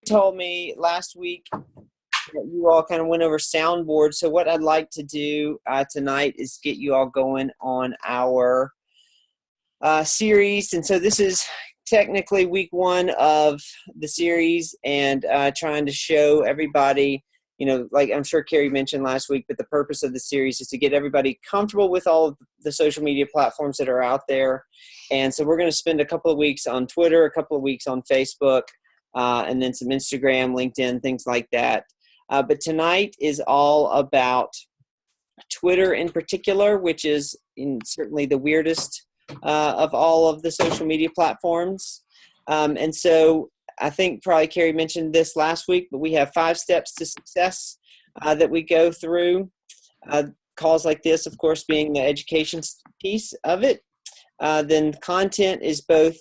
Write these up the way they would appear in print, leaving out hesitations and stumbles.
told me last week that you all kind of went over soundboard. So what I'd like to do tonight is get you all going on our series. And so this is technically week 1 of the series, and trying to show everybody, you know, like I'm sure Carrie mentioned last week, but the purpose of the series is to get everybody comfortable with all of the social media platforms that are out there. And so we're going to spend a couple of weeks on Twitter, a couple of weeks on Facebook, and then some Instagram, LinkedIn, things like that. But tonight is all about Twitter in particular, which is certainly the weirdest of all of the social media platforms. And so I think probably Carrie mentioned this last week, but we have 5 steps to success that we go through. Calls like this, of course, being the education piece of it. Then content is both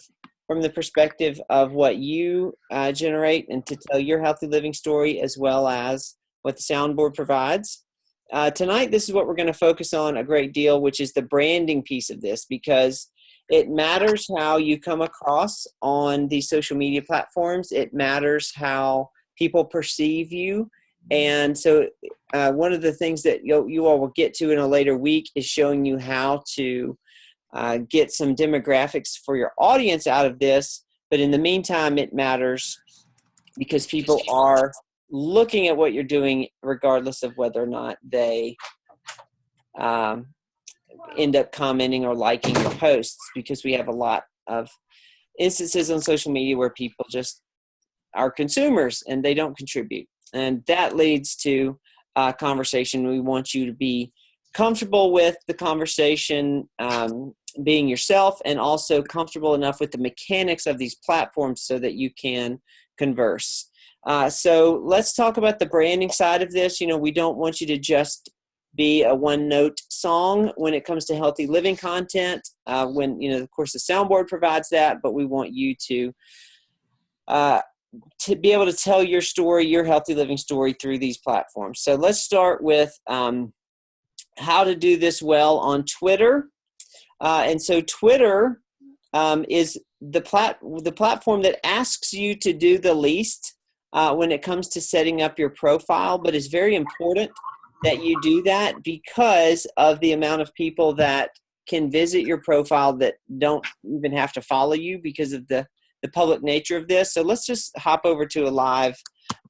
from the perspective of what you generate and to tell your healthy living story, as well as what the soundboard provides. Tonight, this is what we're going to focus on a great deal, which is the branding piece of this, because it matters how you come across on these social media platforms. It matters how people perceive you. And so one of the things that you all will get to in a later week is showing you how to get some demographics for your audience out of this. But in the meantime, it matters because people are looking at what you're doing regardless of whether or not they end up commenting or liking your posts, because we have a lot of instances on social media where people just are consumers and they don't contribute. And that leads to a conversation. We want you to be comfortable with the conversation, being yourself, and also comfortable enough with the mechanics of these platforms so that you can converse. So let's talk about the branding side of this. You know, we don't want you to just be a one-note song when it comes to healthy living content. When, you know, of course, the soundboard provides that, but we want you to be able to tell your story, your healthy living story, through these platforms. So let's start with how to do this well on Twitter. And so Twitter is the platform that asks you to do the least when it comes to setting up your profile, but it's very important that you do that because of the amount of people that can visit your profile that don't even have to follow you because of the public nature of this. So let's just hop over to a live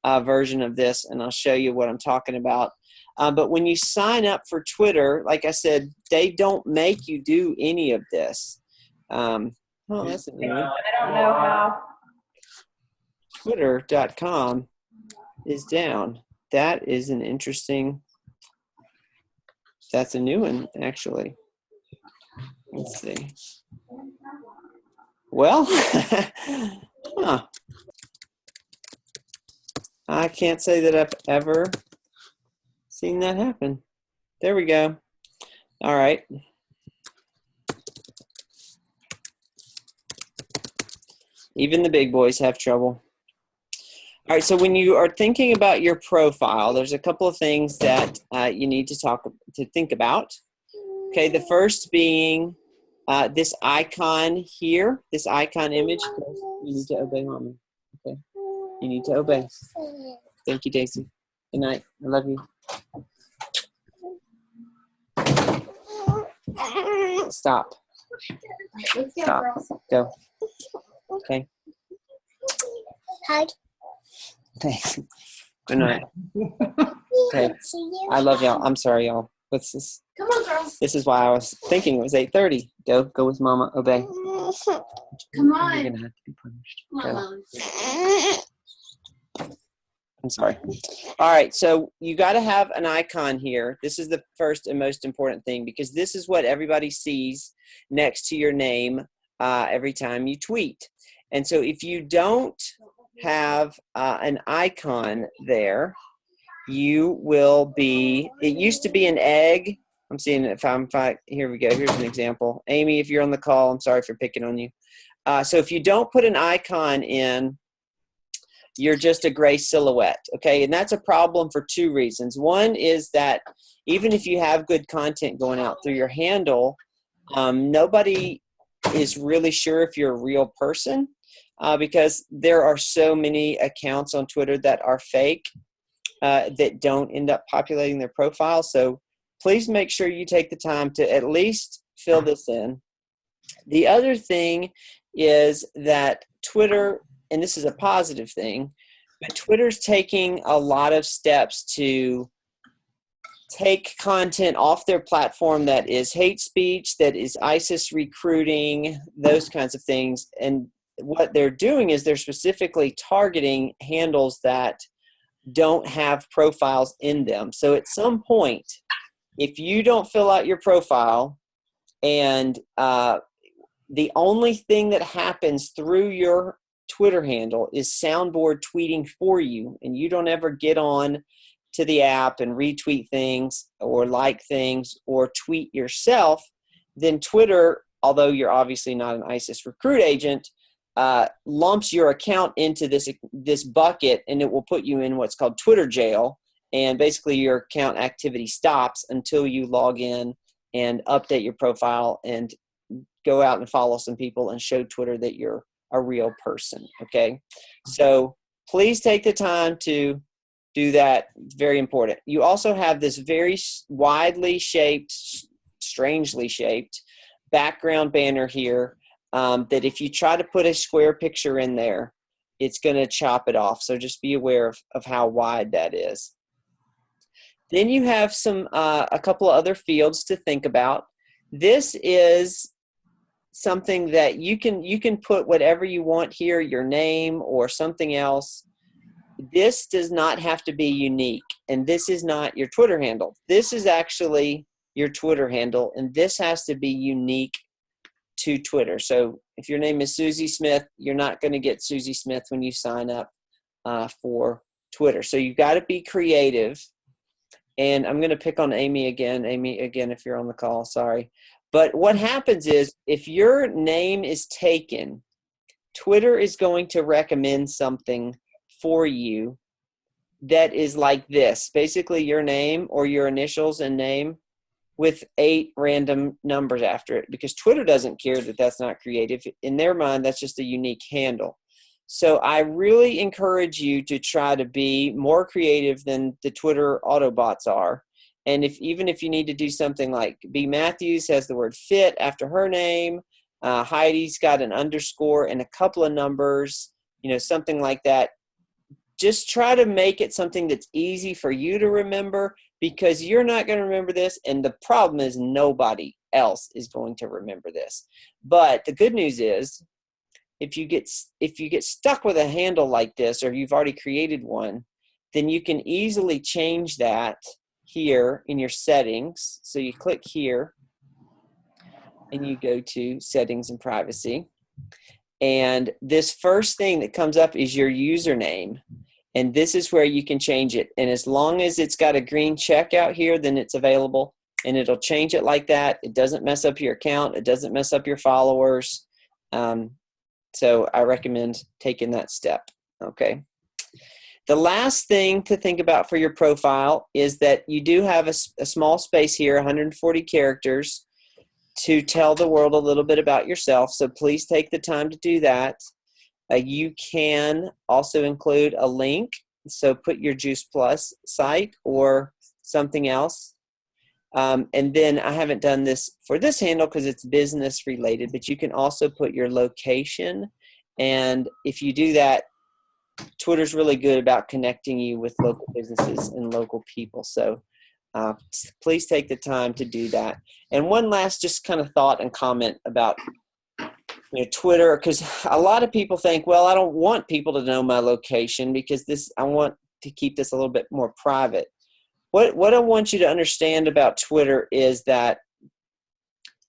version of this, and I'll show you what I'm talking about. But when you sign up for Twitter, like I said, they don't make you do any of this. That's a new one. I don't know how. Twitter.com is down. That is an interesting. That's a new one, actually. Let's see. Well, I can't say that I've ever seen that happen. There we go. All right. Even the big boys have trouble. All right, so when you are thinking about your profile, there's a couple of things that you need to think about. Okay, the first being this icon here, this icon image. You need to obey Mommy. Okay, you need to obey. Thank you, Daisy. Good night. I love you. Stop. Let's go, Stop. girls. Go. Okay. Hug. Thanks. Good night. Okay. I love y'all. I'm sorry, y'all. What's this? Come on, girls. This is why I was thinking it was 8:30. Go with Mama. Obey. Come on. You're gonna have to be punished. Come Go. on, Mom. I'm sorry. All right. So you got to have an icon here. This is the first and most important thing, because this is what everybody sees next to your name every time you tweet. And so if you don't have an icon there, you will be, it used to be an egg. I'm seeing it. Here we go. Here's an example. Amy, if you're on the call, I'm sorry for picking on you. So if you don't put an icon in, you're just a gray silhouette. Okay. And that's a problem for 2 reasons. One is that even if you have good content going out through your handle, nobody is really sure if you're a real person. because there are so many accounts on Twitter that are fake that don't end up populating their profile. So please make sure you take the time to at least fill this in. The other thing is that Twitter, and this is a positive thing, but Twitter's taking a lot of steps to take content off their platform that is hate speech, that is ISIS recruiting, those kinds of things. And what they're doing is they're specifically targeting handles that don't have profiles in them. So at some point, if you don't fill out your profile and the only thing that happens through your Twitter handle is Soundboard tweeting for you, and you don't ever get on to the app and retweet things or like things or tweet yourself, then Twitter, although you're obviously not an ISIS recruit agent, lumps your account into this bucket, and it will put you in what's called Twitter jail. And basically your account activity stops until you log in and update your profile and go out and follow some people and show Twitter that you're a real person. Okay. So please take the time to do that. It's very important. You also have this very widely shaped, strangely shaped background banner here that if you try to put a square picture in there, it's going to chop it off. So just be aware of how wide that is. Then you have a couple of other fields to think about. This is something that you can put whatever you want here, your name or something else. This does not have to be unique, and this is not your Twitter handle. This is actually your Twitter handle, and this has to be unique to Twitter. So if your name is Susie Smith, you're not going to get Susie Smith when you sign up for Twitter. So you've got to be creative. And I'm going to pick on Amy again. Amy, again, if you're on the call, sorry. But what happens is if your name is taken, Twitter is going to recommend something for you that is like this. Basically your name or your initials and name with 8 random numbers after it, because Twitter doesn't care that that's not creative. In their mind, that's just a unique handle. So I really encourage you to try to be more creative than the Twitter Autobots are. And even if you need to do something like B. Matthews has the word fit after her name, Heidi's got an underscore and a couple of numbers, something like that. Just try to make it something that's easy for you to remember, because you're not going to remember this. And the problem is nobody else is going to remember this. But the good news is, if you get stuck with a handle like this, or you've already created one, then you can easily change that here in your settings. So you click here and you go to settings and privacy. And this first thing that comes up is your username. And this is where you can change it. And as long as it's got a green check out here, then it's available, and it'll change it like that. It doesn't mess up your account. It doesn't mess up your followers. So I recommend taking that step, okay? The last thing to think about for your profile is that you do have a small space here, 140 characters, to tell the world a little bit about yourself. So please take the time to do that. You can also include a link. So put your Juice Plus site or something else. And then I haven't done this for this handle because it's business related, but you can also put your location. And if you do that, Twitter's really good about connecting you with local businesses and local people. So please take the time to do that. And one last just kind of thought and comment about Twitter, because a lot of people think, well, I don't want people to know my location because I want to keep this a little bit more private. What I want you to understand about Twitter is that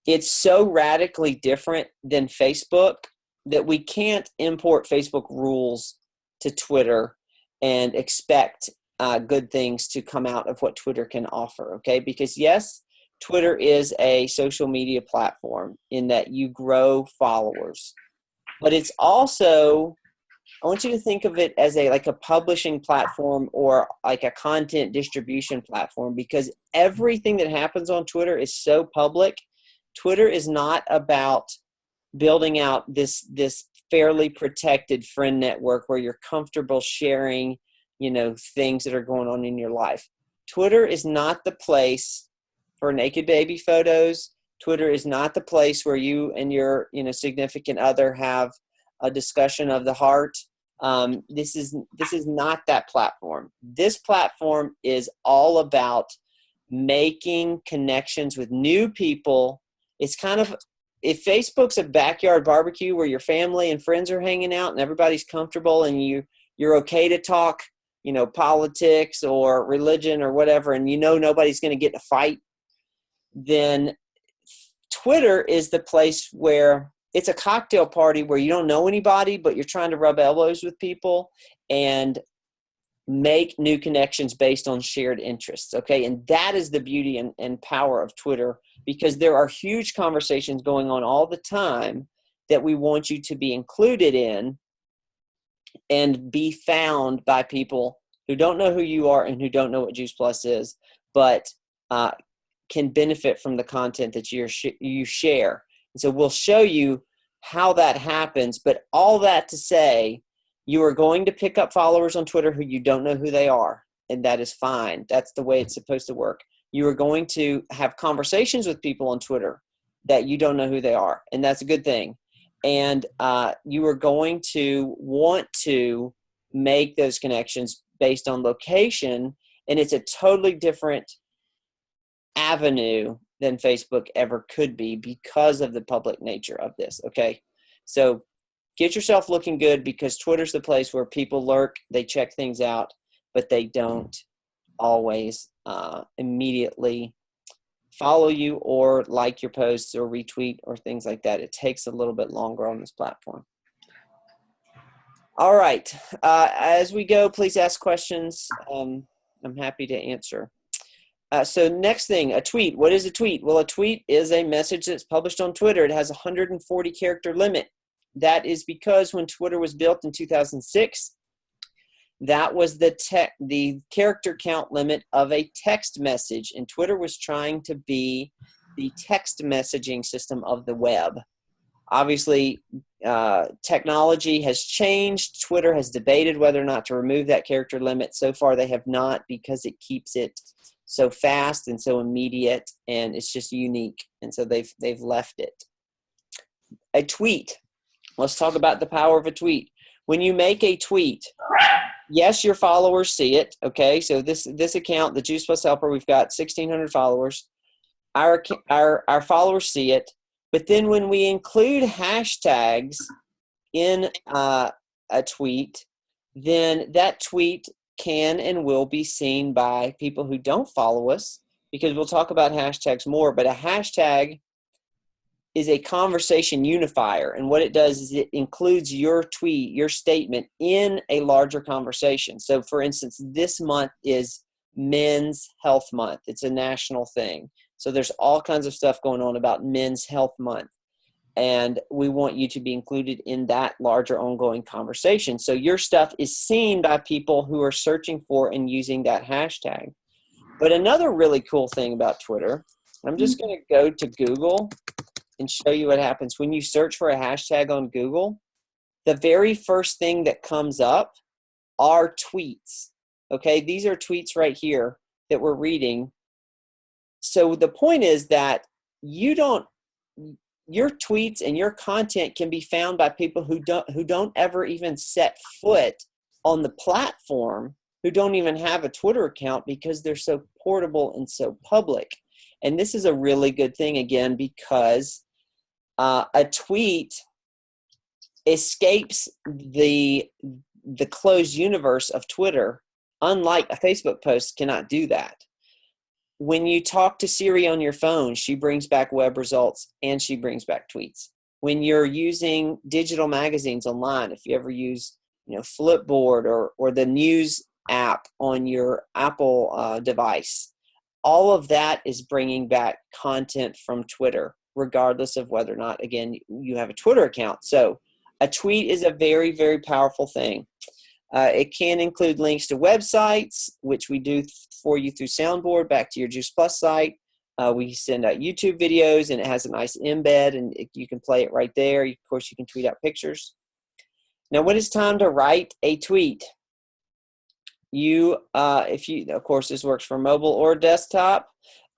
it's so radically different than Facebook that we can't import Facebook rules to Twitter and expect good things to come out of what Twitter can offer, okay? Because yes, Twitter is a social media platform in that you grow followers, but it's also, I want you to think of it as like a publishing platform or like a content distribution platform, because everything that happens on Twitter is so public. Twitter is not about building out this fairly protected friend network where you're comfortable sharing, things that are going on in your life. Twitter is not the place for naked baby photos. Twitter is not the place where you and your, significant other have a discussion of the heart. This is not that platform. This platform is all about making connections with new people. It's kind of, if Facebook's a backyard barbecue where your family and friends are hanging out and everybody's comfortable and you're okay to talk, politics or religion or whatever, and nobody's going to get in a fight, then Twitter is the place where it's a cocktail party where you don't know anybody, but you're trying to rub elbows with people and make new connections based on shared interests. Okay. And that is the beauty and power of Twitter, because there are huge conversations going on all the time that we want you to be included in and be found by people who don't know who you are and who don't know what Juice Plus is, but can benefit from the content that you share. And so we'll show you how that happens, but all that to say, you are going to pick up followers on Twitter who you don't know who they are, and that is fine. That's the way it's supposed to work. You are going to have conversations with people on Twitter that you don't know who they are, and that's a good thing. And you are going to want to make those connections based on location, and it's a totally different avenue than Facebook ever could be because of the public nature of this, okay? So get yourself looking good, because Twitter's the place where people lurk, they check things out, but they don't always immediately follow you or like your posts or retweet or things like that. It takes a little bit longer on this platform. All right. As we go, please ask questions. I'm happy to answer. So next thing, a tweet. What is a tweet? Well, a tweet is a message that's published on Twitter. It has a 140 character limit. That is because when Twitter was built in 2006, that was the character count limit of a text message, and Twitter was trying to be the text messaging system of the web. Obviously, technology has changed. Twitter has debated whether or not to remove that character limit. So far, they have not, because it keeps it so fast and so immediate, and it's just unique, and so they've left it. A tweet. Let's talk about the power of a tweet. When you make a tweet, yes, your followers see it. Okay, so this account, the Juice Plus Helper, we've got 1,600 followers. Our followers see it, but then when we include hashtags in a tweet, then that tweet can and will be seen by people who don't follow us, because we'll talk about hashtags more, but a hashtag is a conversation unifier, and what it does is it includes your tweet, your statement, in a larger conversation. So for instance, this month is Men's Health Month. It's a national thing. So there's all kinds of stuff going on about Men's Health Month, and we want you to be included in that larger ongoing conversation. So your stuff is seen by people who are searching for and using that hashtag. But another really cool thing about Twitter, I'm just going to go to Google and show you what happens. When you search for a hashtag on Google, the very first thing that comes up are tweets. Okay, these are tweets right here that we're reading. So the point is that your tweets and your content can be found by people who don't ever even set foot on the platform, who don't even have a Twitter account, because they're so portable and so public. And this is a really good thing, again, because a tweet escapes the closed universe of Twitter, unlike a Facebook post cannot do that. When you talk to Siri on your phone, she brings back web results and she brings back tweets. When you're using digital magazines online, if you ever use Flipboard or the news app on your Apple device, all of that is bringing back content from Twitter, regardless of whether or not, again, you have a Twitter account. So a tweet is a very, very powerful thing. It can include links to websites, which we do for you through Soundboard, back to your Juice Plus site. We send out YouTube videos, and it has a nice embed, and you can play it right there. Of course, you can tweet out pictures. Now, when it's time to write a tweet, of course, this works for mobile or desktop,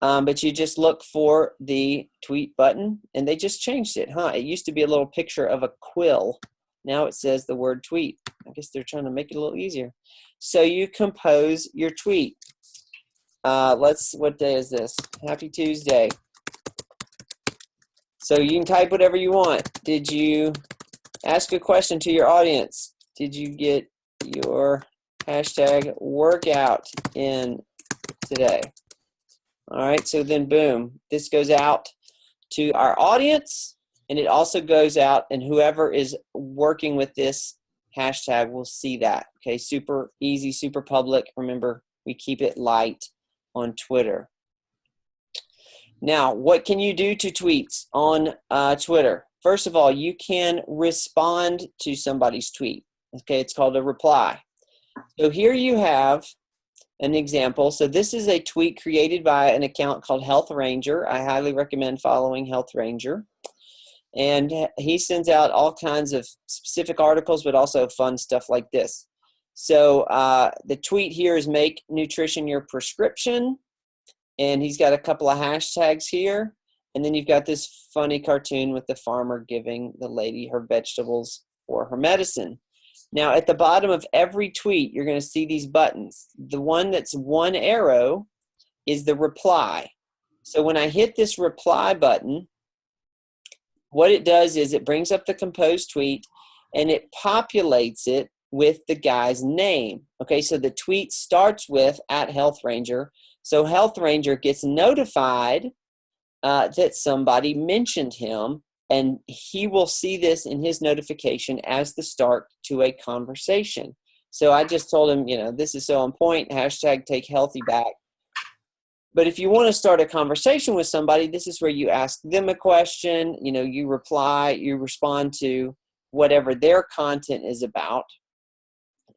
but you just look for the tweet button, and they just changed it, huh? It used to be a little picture of a quill. Now it says the word tweet. I guess they're trying to make it a little easier. So you compose your tweet. What day is this? Happy Tuesday. So you can type whatever you want. Did you ask a question to your audience? Did you get your hashtag workout in today? All right, so then boom, this goes out to our audience, and it also goes out, and whoever is working with this hashtag will see that. Okay, super easy, super public. Remember, we keep it light on Twitter. Now, what can you do to tweets on Twitter? First of all, you can respond to somebody's tweet. Okay, it's called a reply. So here you have an example. So this is a tweet created by an account called Health Ranger. I highly recommend following Health Ranger. And he sends out all kinds of specific articles, but also fun stuff like this. So the tweet here is "Make Nutrition Your Prescription." And he's got a couple of hashtags here. And then you've got this funny cartoon with the farmer giving the lady her vegetables for her medicine. Now, at the bottom of every tweet, you're going to see these buttons. The one that's one arrow is the reply. So when I hit this reply button, what it does is it brings up the composed tweet, and it populates it with the guy's name. Okay, so the tweet starts with @HealthRanger. So Health Ranger gets notified that somebody mentioned him, and he will see this in his notification as the start to a conversation. So I just told him, this is so on point, hashtag take healthy back. But if you want to start a conversation with somebody, this is where you ask them a question, you respond to whatever their content is about,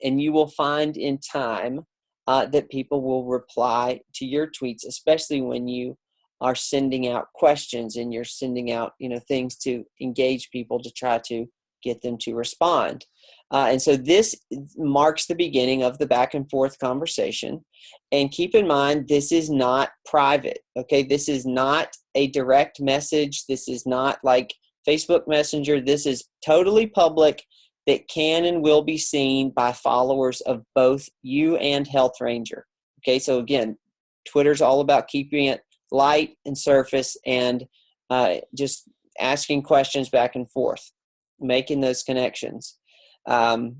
and you will find in time that people will reply to your tweets, especially when you are sending out questions and you're sending out, things to engage people to try to get them to respond. And so this marks the beginning of the back and forth conversation. And keep in mind, this is not private, okay? This is not a direct message. This is not like Facebook Messenger. This is totally public, that can and will be seen by followers of both you and Health Ranger. Okay, so again, Twitter's all about keeping it light and surface, and just asking questions back and forth, making those connections. The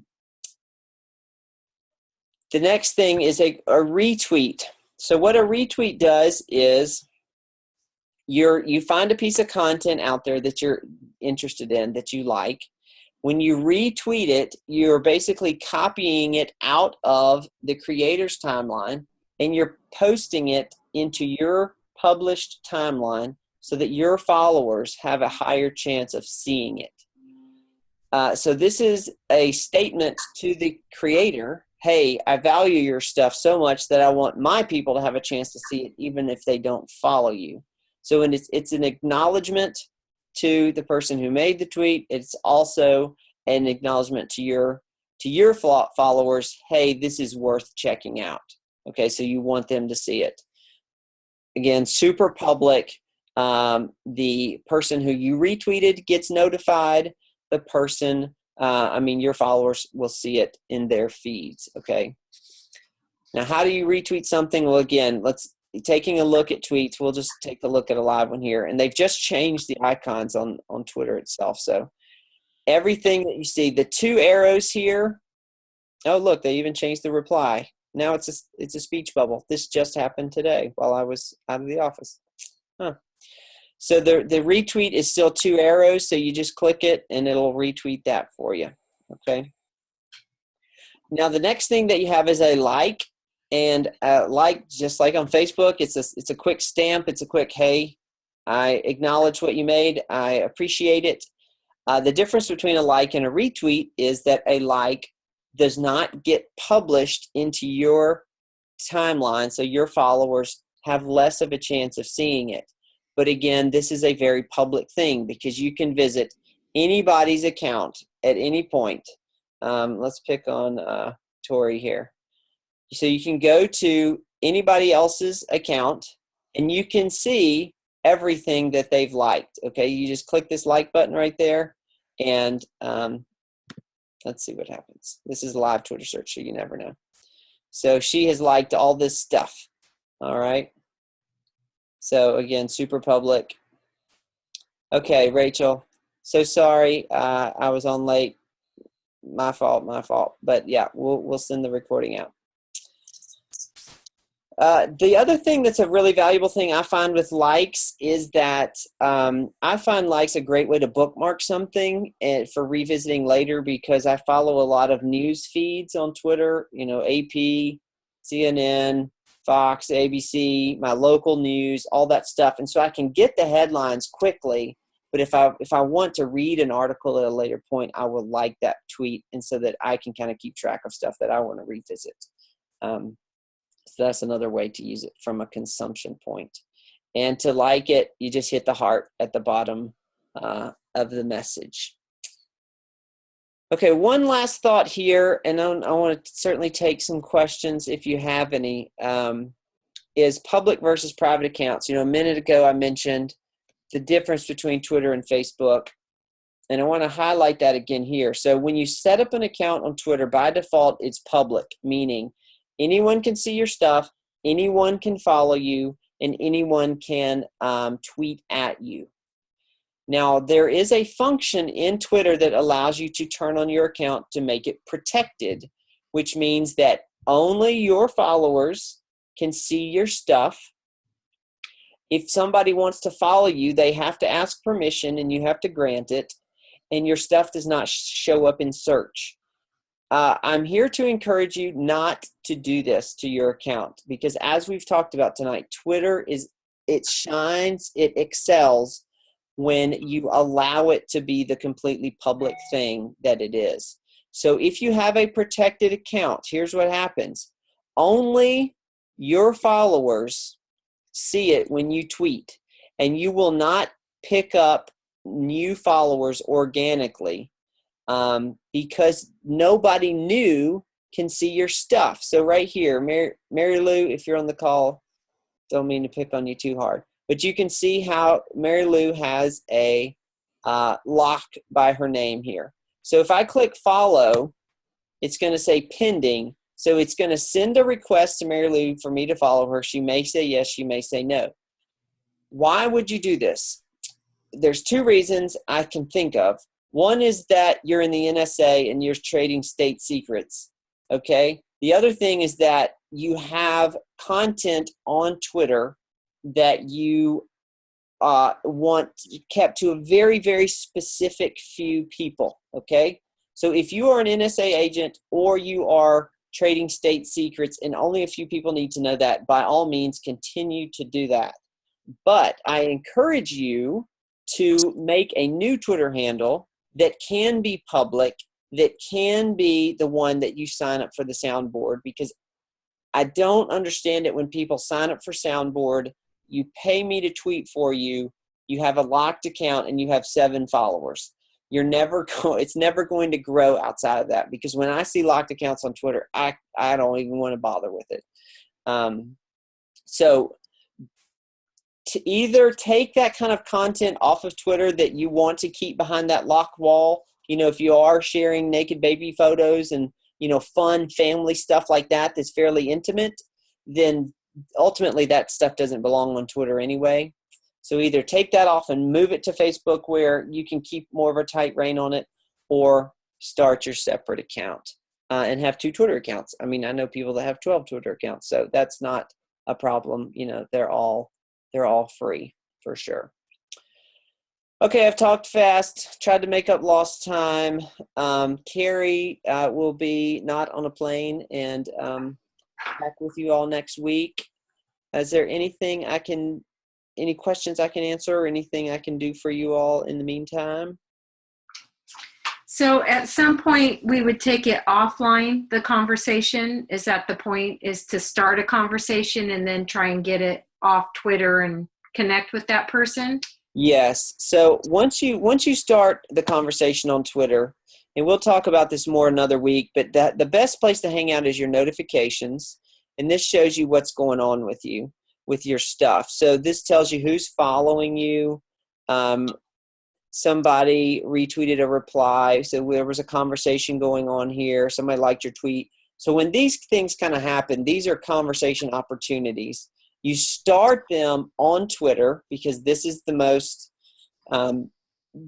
next thing is a retweet. So what a retweet does is you find a piece of content out there that you're interested in, that you like. When you retweet it, you're basically copying it out of the creator's timeline, and you're posting it into your published timeline so that your followers have a higher chance of seeing it. So this is a statement to the creator. Hey, I value your stuff so much that I want my people to have a chance to see it, even if they don't follow you. So it's an acknowledgement to the person who made the tweet. It's also an acknowledgement to your followers. Hey, this is worth checking out. Okay, so you want them to see it. Again, super public. The person who you retweeted gets notified. The person, your followers will see it in their feeds. Okay. Now, how do you retweet something? Well, again, taking a look at tweets. We'll just take a look at a live one here, and they've just changed the icons on Twitter itself. So everything that you see, the two arrows here. Oh, look, they even changed the reply. Now it's a speech bubble. This just happened today while I was out of the office. Huh. So the retweet is still two arrows, so you just click it and it'll retweet that for you. Okay. Now the next thing that you have is a like, and like, just like on Facebook, it's a quick stamp. It's a quick, hey, I acknowledge what you made. I appreciate it. The difference between a like and a retweet is that a like does not get published into your timeline, so your followers have less of a chance of seeing it. But again, this is a very public thing, because you can visit anybody's account at any point let's pick on Tori here. So you can go to anybody else's account and you can see everything that they've liked. Okay, you just click this like button right there, and let's see what happens. This is a live Twitter search, so you never know. So she has liked all this stuff. All right. So again, super public. Okay, Rachel. So sorry, I was on late. My fault. But yeah, we'll send the recording out. The other thing that's a really valuable thing I find with likes is that I find likes a great way to bookmark something and for revisiting later, because I follow a lot of news feeds on Twitter, you know, AP, CNN, Fox, ABC, my local news, all that stuff. And so I can get the headlines quickly, but if I want to read an article at a later point, I will like that tweet, and so that I can kind of keep track of stuff that I want to revisit. So that's another way to use it from a consumption point. And to like it, you just hit the heart at the bottom of the message. Okay, one last thought here, and I want to certainly take some questions if you have any, is public versus private accounts. You know, a minute ago I mentioned the difference between Twitter and Facebook, and I want to highlight that again here. So when you set up an account on Twitter, by default, it's public, meaning anyone can see your stuff, anyone can follow you, and anyone can tweet at you. Now, there is a function in Twitter that allows you to turn on your account to make it protected, which means that only your followers can see your stuff. If somebody wants to follow you, they have to ask permission and you have to grant it, and your stuff does not show up in search. I'm here to encourage you not to do this to your account, because as we've talked about tonight, Twitter it shines, it excels when you allow it to be the completely public thing that it is. So if you have a protected account, here's what happens. Only your followers see it when you tweet, and you will not pick up new followers organically because nobody new can see your stuff. So right here, Mary Lou, if you're on the call, don't mean to pick on you too hard, but you can see how Mary Lou has a lock by her name here. So if I click follow, it's going to say pending. So it's going to send a request to Mary Lou for me to follow her. She may say yes, she may say no. Why would you do this? There's two reasons I can think of. One is that you're in the NSA and you're trading state secrets, okay? The other thing is that you have content on Twitter that you want kept to a very, very specific few people, okay? So if you are an NSA agent or you are trading state secrets and only a few people need to know that, by all means, continue to do that. But I encourage you to make a new Twitter handle that can be public, that can be the one that you sign up for the soundboard, because I don't understand it when people sign up for soundboard, you pay me to tweet for you, you have a locked account, and you have 7 followers. It's never going to grow outside of that, because when I see locked accounts on Twitter, I don't even want to bother with it. So to either take that kind of content off of Twitter that you want to keep behind that lock wall, you know, if you are sharing naked baby photos and, you know, fun family stuff like that that's fairly intimate, then ultimately that stuff doesn't belong on Twitter anyway. So either take that off and move it to Facebook where you can keep more of a tight rein on it, or start your separate account and have 2 Twitter accounts. I mean, I know people that have 12 Twitter accounts, so that's not a problem. You know, they're all free for sure. Okay, I've talked fast, tried to make up lost time. Carrie will be not on a plane and back with you all next week. Is there anything any questions I can answer, or anything I can do for you all in the meantime? So at some point we would take it offline, the conversation. Is that the point, is to start a conversation and then try and get it off Twitter and connect with that person? Yes. So once you start the conversation on Twitter, and we'll talk about this more another week, but the best place to hang out is your notifications. And this shows you what's going on with you, with your stuff. So this tells you who's following you. Somebody retweeted a reply. So there was a conversation going on here. Somebody liked your tweet. So when these things kind of happen, these are conversation opportunities. You start them on Twitter because this is the most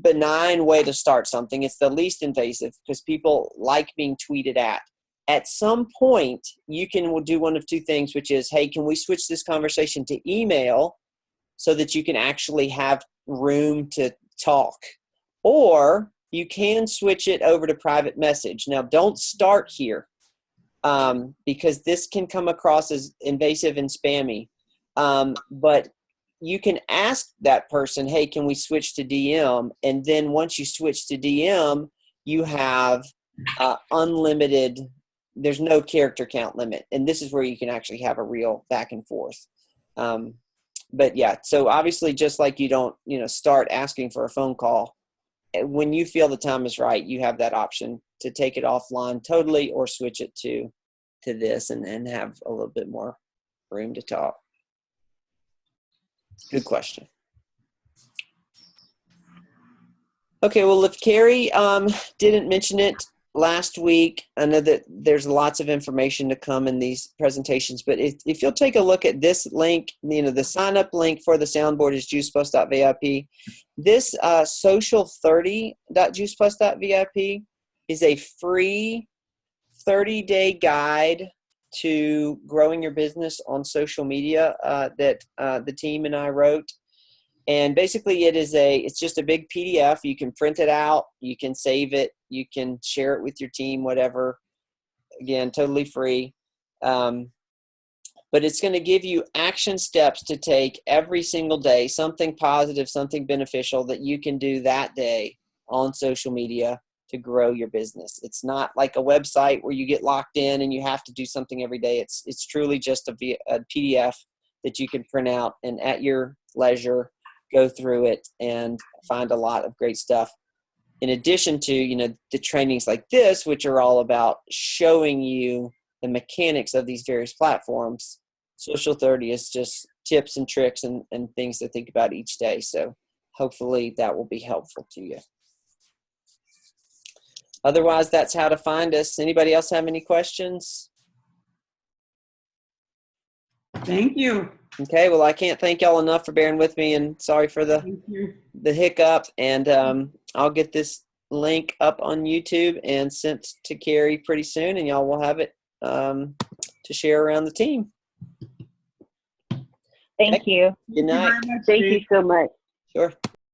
benign way to start something. It's the least invasive because people like being tweeted at. At some point, you can do one of two things, which is, hey, can we switch this conversation to email so that you can actually have room to talk? Or you can switch it over to private message. Now, don't start here because this can come across as invasive and spammy. But you can ask that person, hey, can we switch to DM? And then once you switch to DM, you have unlimited. There's no character count limit. And this is where you can actually have a real back and forth. But yeah, so obviously just like you don't, start asking for a phone call, when you feel the time is right, you have that option to take it offline totally or switch it to this and have a little bit more room to talk. Good question. Okay, well, if Carrie didn't mention it last week, I know that there's lots of information to come in these presentations, but if you'll take a look at this link, the sign up link for the soundboard is juiceplus.vip. This social30.juiceplus.vip is a free 30-day guide to growing your business on social media that the team and I wrote. And basically it's just a big PDF. You can print it out, you can save it, you can share it with your team, whatever. Again, totally free. But it's going to give you action steps to take every single day, something positive, something beneficial that you can do that day on social media to grow your business. It's not like a website where you get locked in and you have to do something every day. It's truly just a PDF that you can print out and at your leisure go through it and find a lot of great stuff. In addition to, the trainings like this, which are all about showing you the mechanics of these various platforms, Social 30 is just tips and tricks and things to think about each day. So hopefully that will be helpful to you. Otherwise, that's how to find us. Anybody else have any questions? Thank you. Okay, well, I can't thank y'all enough for bearing with me, and sorry for the hiccup. And I'll get this link up on YouTube and sent to Carrie pretty soon, and y'all will have it to share around the team. Thank you. Good night. Thank you so much. Sure.